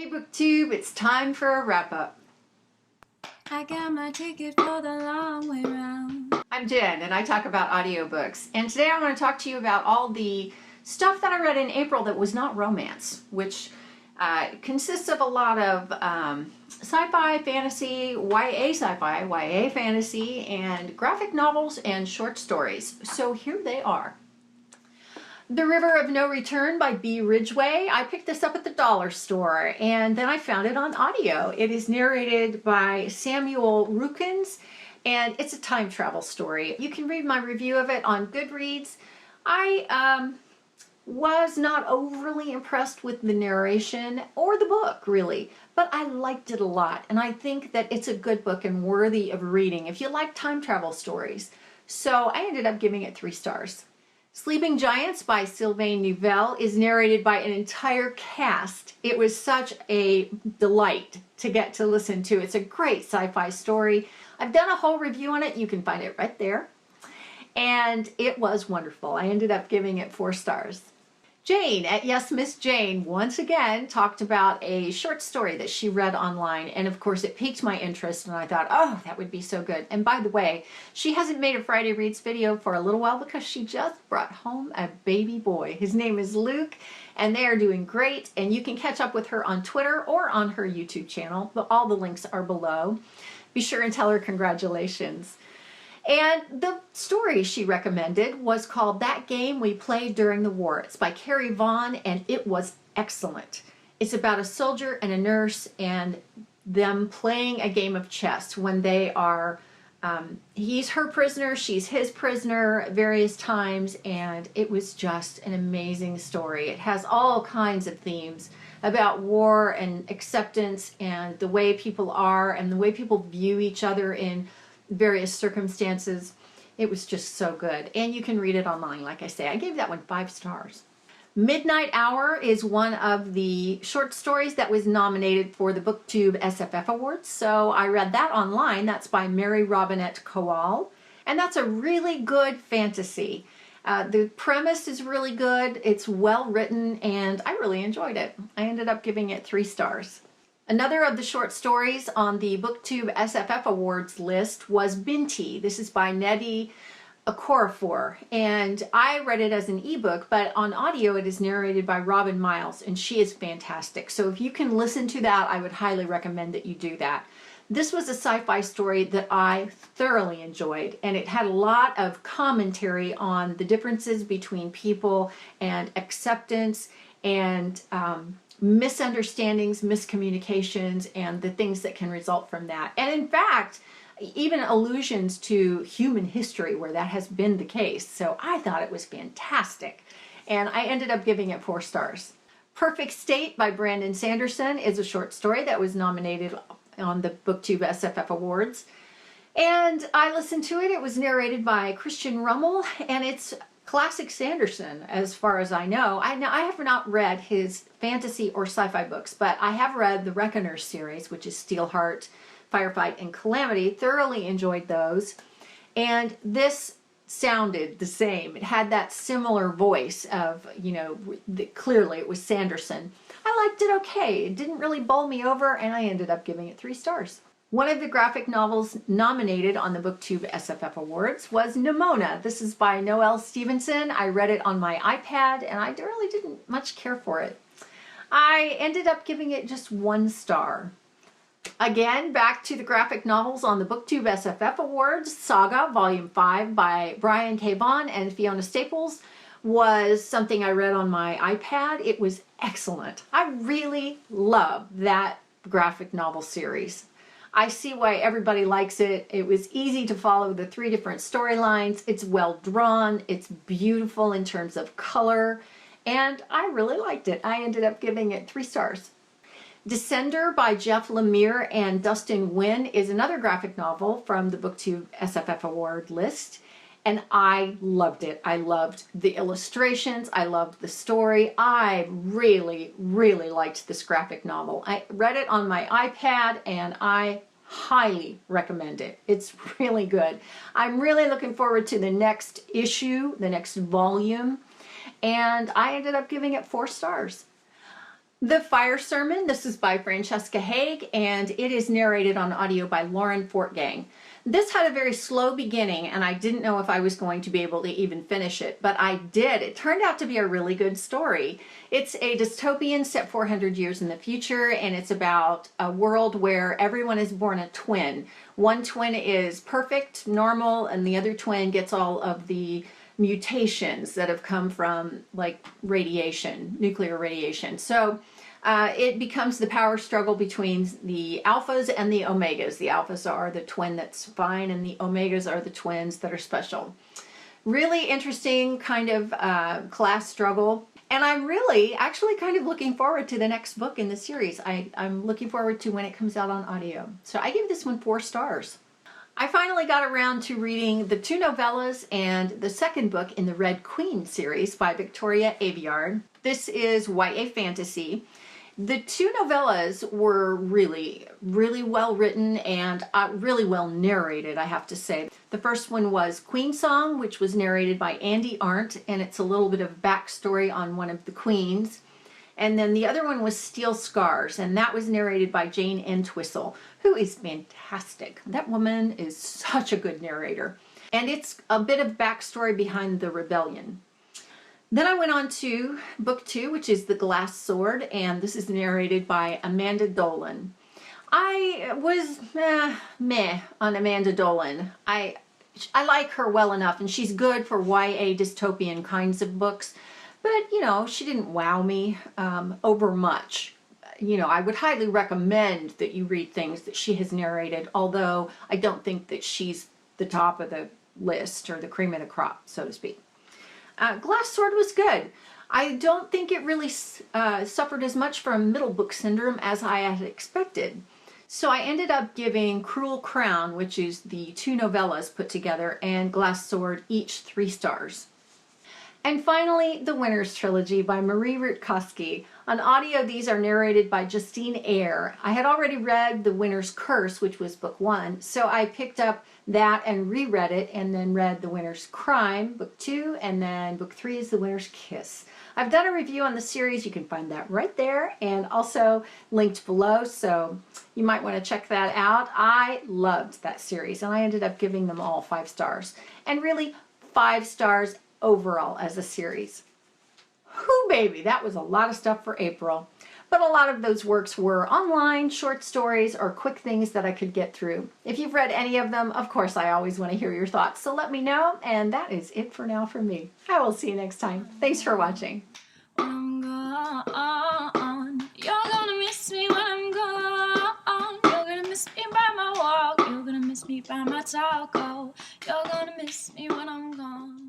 Hey BookTube, it's time for a wrap-up. I got my ticket for the long way round. I'm Jen and I talk about audiobooks. And today I want to talk to you about all the stuff that I read in April that was not romance, which consists of a lot of sci-fi, fantasy, YA sci-fi, YA fantasy, and graphic novels and short stories. So here they are. The River of No Return by B. Ridgeway. I picked this up at the dollar store and then I found it on audio. It is narrated by Samuel Rukins and it's a time travel story. You can read my review of it on Goodreads. I was not overly impressed with the narration or the book really, but I liked it a lot and I think that it's a good book and worthy of reading if you like time travel stories. So I ended up giving it 3 stars. Sleeping Giants by Sylvain Neuvel is narrated by an entire cast. It was such a delight to get to listen to. It's a great sci-fi story. I've done a whole review on it. You can find it right there. And it was wonderful. I ended up giving it 4 stars. Jane at Yes Miss Jane once again talked about a short story that she read online, and of course it piqued my interest and I thought, oh, that would be so good. And by the way, she hasn't made a Friday Reads video for a little while because she just brought home a baby boy. His name is Luke and they are doing great, and you can catch up with her on Twitter or on her YouTube channel. All the links are below. Be sure and tell her congratulations. And the story she recommended was called That Game We Played During the War. It's by Carrie, Vaughn, and it was excellent. It's about a soldier and a nurse and them playing a game of chess when they are, he's her prisoner, she's his prisoner at various times, and it was just an amazing story. It has all kinds of themes about war and acceptance and the way people are and the way people view each other in various circumstances. It was just so good, and you can read it online. Like I say, I gave that one 5 stars. Midnight Hour is one of the short stories that was nominated for the BookTube SFF Awards, so I read that online. That's by Mary Robinette Kowal, and that's a really good fantasy. The premise is really good, it's well written, and I really enjoyed it. I ended up giving it 3 stars. Another of the short stories on the BookTube SFF Awards list was Binti. This is by Nnedi Okorafor, and I read it as an ebook, but on audio it is narrated by Robin Miles, and she is fantastic. So if you can listen to that, I would highly recommend that you do that. This was a sci-fi story that I thoroughly enjoyed, and it had a lot of commentary on the differences between people and acceptance and misunderstandings, miscommunications, and the things that can result from that. And in fact, even allusions to human history where that has been the case. So I thought it was fantastic. And I ended up giving it 4 stars. Perfect State by Brandon Sanderson is a short story that was nominated on the BookTube SFF Awards. And I listened to it. It was narrated by Christian Rummel, and it's classic Sanderson as far as I know. I have not read his fantasy or sci-fi books, but I have read the Reckoner series, which is Steelheart, Firefight, and Calamity. Thoroughly enjoyed those. And this sounded the same. It had that similar voice of, you know, clearly it was Sanderson. I liked it okay. It didn't really bowl me over, and I ended up giving it 3 stars. One of the graphic novels nominated on the BookTube SFF Awards was Nimona. This is by Noelle Stevenson. I read it on my iPad and I really didn't much care for it. I ended up giving it just 1 star. Again, back to the graphic novels on the BookTube SFF Awards. Saga, Volume 5 by Brian K. Vaughn and Fiona Staples was something I read on my iPad. It was excellent. I really love that graphic novel series. I see why everybody likes it. It was easy to follow the 3 different storylines. It's well drawn. It's beautiful in terms of color. And I really liked it. I ended up giving it 3 stars. Descender by Jeff Lemire and Dustin Wynn is another graphic novel from the BookTube SFF Award list. And I loved it. I loved the illustrations. I loved the story. I really, really liked this graphic novel. I read it on my iPad and I highly recommend it. It's really good. I'm really looking forward to the next issue, the next volume, and I ended up giving it 4 stars. The Fire Sermon, this is by Francesca Haig, and it is narrated on audio by Lauren Fortgang. This had a very slow beginning, and I didn't know if I was going to be able to even finish it, but I did. It turned out to be a really good story. It's a dystopian set 400 years in the future, and it's about a world where everyone is born a twin. One twin is perfect, normal, and the other twin gets all of the mutations that have come from like radiation, nuclear radiation. So it becomes the power struggle between the alphas and the omegas. The alphas are the twin that's fine, and the omegas are the twins that are special. Really interesting kind of class struggle. And I'm really actually kind of looking forward to the next book in the series. I'm looking forward to when it comes out on audio. So I give this one 4 stars. I finally got around to reading the 2 novellas and the second book in the Red Queen series by Victoria Aveyard. This is YA fantasy. The 2 novellas were really well written and really well narrated, I have to say. The first one was Queen Song, which was narrated by Andy Arndt, and it's a little bit of backstory on one of the queens. And then the other one was Steel Scars, and that was narrated by Jane Entwistle, who is fantastic. That woman is such a good narrator. And it's a bit of backstory behind the rebellion. Then I went on to book 2, which is The Glass Sword, and this is narrated by Amanda Dolan. I was meh on Amanda Dolan. I like her well enough, and she's good for YA dystopian kinds of books, but, you know, she didn't wow me over much. You know, I would highly recommend that you read things that she has narrated, although I don't think that she's the top of the list or the cream of the crop, so to speak. Glass Sword was good. I don't think it really suffered as much from middle book syndrome as I had expected. So I ended up giving Cruel Crown, which is the 2 novellas put together, and Glass Sword each 3 stars. And finally, The Winner's Trilogy by Marie Rutkowski. On audio, these are narrated by Justine Eyre. I had already read The Winner's Curse, which was book 1, so I picked up that and reread it, and then read The Winner's Crime, book 2, and then book 3 is The Winner's Kiss. I've done a review on the series. You can find that right there, and also linked below, so you might want to check that out. I loved that series, and I ended up giving them all 5 stars. And really, 5 stars overall as a series. Whew, baby, that was a lot of stuff for April. But a lot of those works were online, short stories, or quick things that I could get through. If you've read any of them, of course, I always want to hear your thoughts. So let me know, and that is it for now from me. I will see you next time. Thanks for watching. When I'm gone, you're gonna miss me when I'm gone. You're gonna miss me by my walk. You're gonna miss me by my talk. Oh, you're gonna miss me when I'm gone.